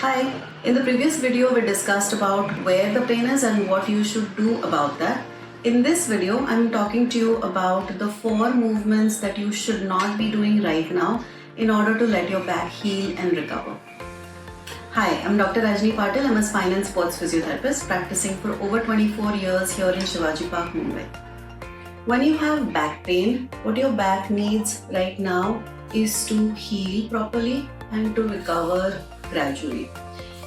Hi, in the previous video we discussed about where the pain is and what you should do about that. In this video, I'm talking to you about the 4 movements that you should not be doing right now in order to let your back heal and recover. Hi, I'm Dr. Rajni Patil. I'm a spine and sports physiotherapist practicing for over 24 years here in Shivaji Park, Mumbai. When you have back pain, what your back needs right now is to heal properly and to recover gradually.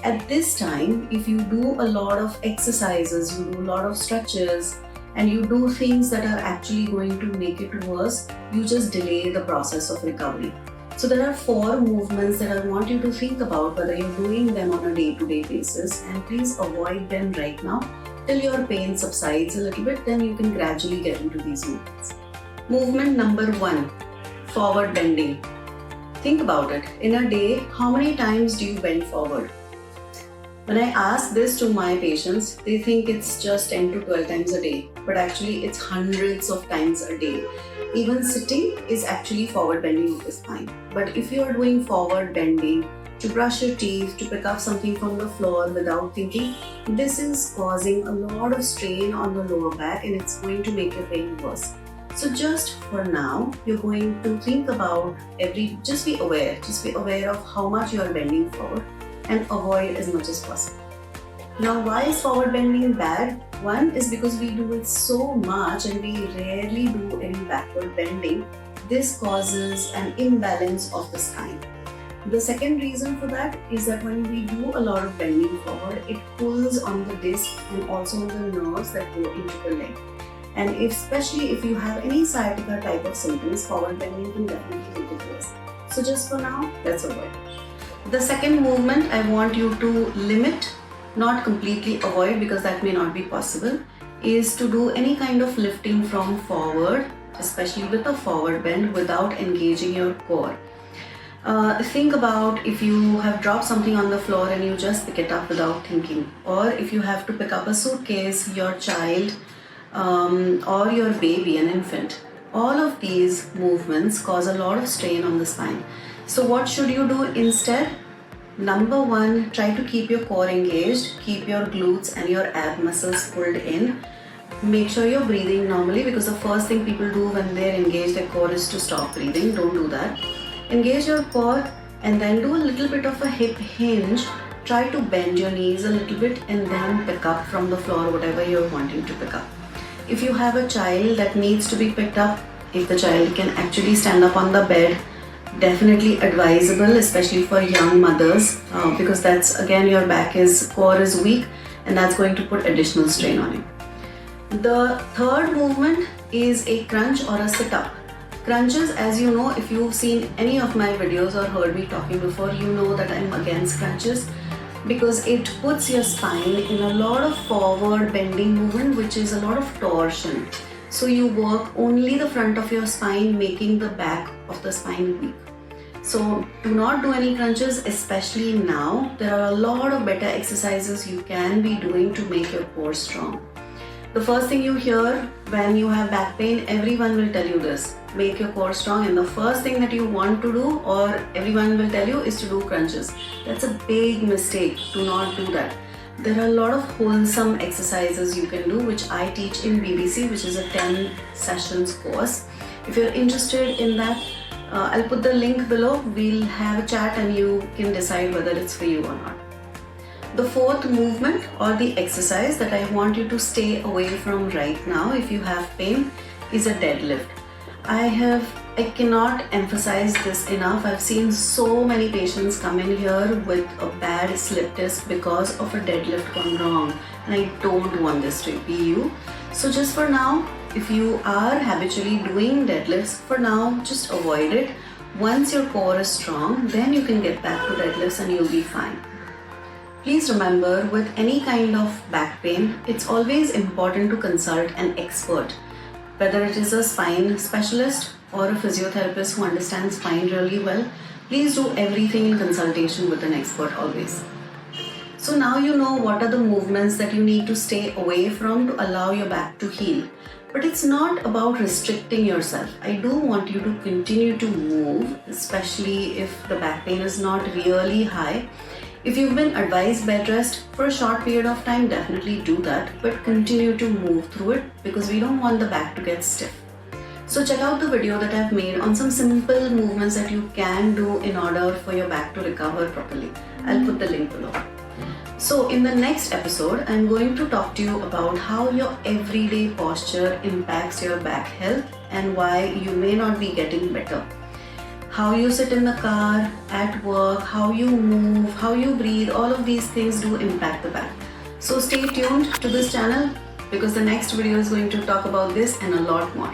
At this time, if you do a lot of exercises, you do a lot of stretches, and you do things that are actually going to make it worse, you just delay the process of recovery. So there are 4 movements that I want you to think about whether you're doing them on a day-to-day basis, and please avoid them right now till your pain subsides a little bit, then you can gradually get into these movements. Movement number 1, forward bending. Think about it. In a day, how many times do you bend forward? When I ask this to my patients, they think it's just 10 to 12 times a day, but actually it's hundreds of times a day. Even sitting is actually forward bending of the spine. But if you are doing forward bending to brush your teeth, to pick up something from the floor without thinking, this is causing a lot of strain on the lower back and it's going to make your pain worse. So just for now, you're going to think about just be aware of how much you are bending forward and avoid as much as possible. Now, why is forward bending bad? One is because we do it so much and we rarely do any backward bending. This causes an imbalance of the spine. The second reason for that is that when we do a lot of bending forward, it pulls on the disc and also on the nerves that go into the leg. And especially if you have any sciatica type of symptoms, forward bending can definitely make it worse. So just for now, let's avoid it. The second movement I want you to limit, not completely avoid because that may not be possible, is to do any kind of lifting from forward, especially with a forward bend without engaging your core. Think about if you have dropped something on the floor and you just pick it up without thinking, or if you have to pick up a suitcase, your child, or your baby, an infant. All of these movements cause a lot of strain on the spine. So what should you do instead? Number 1, try to keep your core engaged, keep your glutes and your ab muscles pulled in. Make sure you're breathing normally because the first thing people do when they're engaged their core is to stop breathing. Don't do that. Engage your core and then do a little bit of a hip hinge. Try to bend your knees a little bit and then pick up from the floor whatever you're wanting to pick up. If you have a child that needs to be picked up, if the child can actually stand up on the bed, definitely advisable, especially for young mothers, because that's again your core is weak and that's going to put additional strain on you. The third movement is a crunch or a sit-up. Crunches, as you know, if you've seen any of my videos or heard me talking before, you know that I'm against crunches, because it puts your spine in a lot of forward bending movement, which is a lot of torsion. So you work only the front of your spine, making the back of the spine weak. So do not do any crunches, especially now. There are a lot of better exercises you can be doing to make your core strong. The first thing you hear when you have back pain, everyone will tell you this: make your core strong, and the first thing that you want to do, or everyone will tell you, is to do crunches. That's a big mistake. Do not do that. There are a lot of wholesome exercises you can do, which I teach in BBC, which is a 10 sessions course. If you're interested in that, I'll put the link below. We'll have a chat and you can decide whether it's for you or not. The fourth movement or the exercise that I want you to stay away from right now if you have pain is a deadlift. I cannot emphasize this enough. I've seen so many patients come in here with a bad slip disc because of a deadlift gone wrong, and I don't want this to be you. So just for now, if you are habitually doing deadlifts, for now just avoid it. Once your core is strong, then you can get back to deadlifts and you'll be fine. Please remember, with any kind of back pain, it's always important to consult an expert, whether it is a spine specialist or a physiotherapist who understands spine really well. Please do everything in consultation with an expert always. So now you know what are the movements that you need to stay away from to allow your back to heal. But it's not about restricting yourself. I do want you to continue to move, especially if the back pain is not really high. If you've been advised bed rest for a short period of time, definitely do that, but continue to move through it because we don't want the back to get stiff. So check out the video that I've made on some simple movements that you can do in order for your back to recover properly. I'll put the link below. So in the next episode, I'm going to talk to you about how your everyday posture impacts your back health and why you may not be getting better. How you sit in the car, at work, how you move, how you breathe, all of these things do impact the back. So stay tuned to this channel because the next video is going to talk about this and a lot more.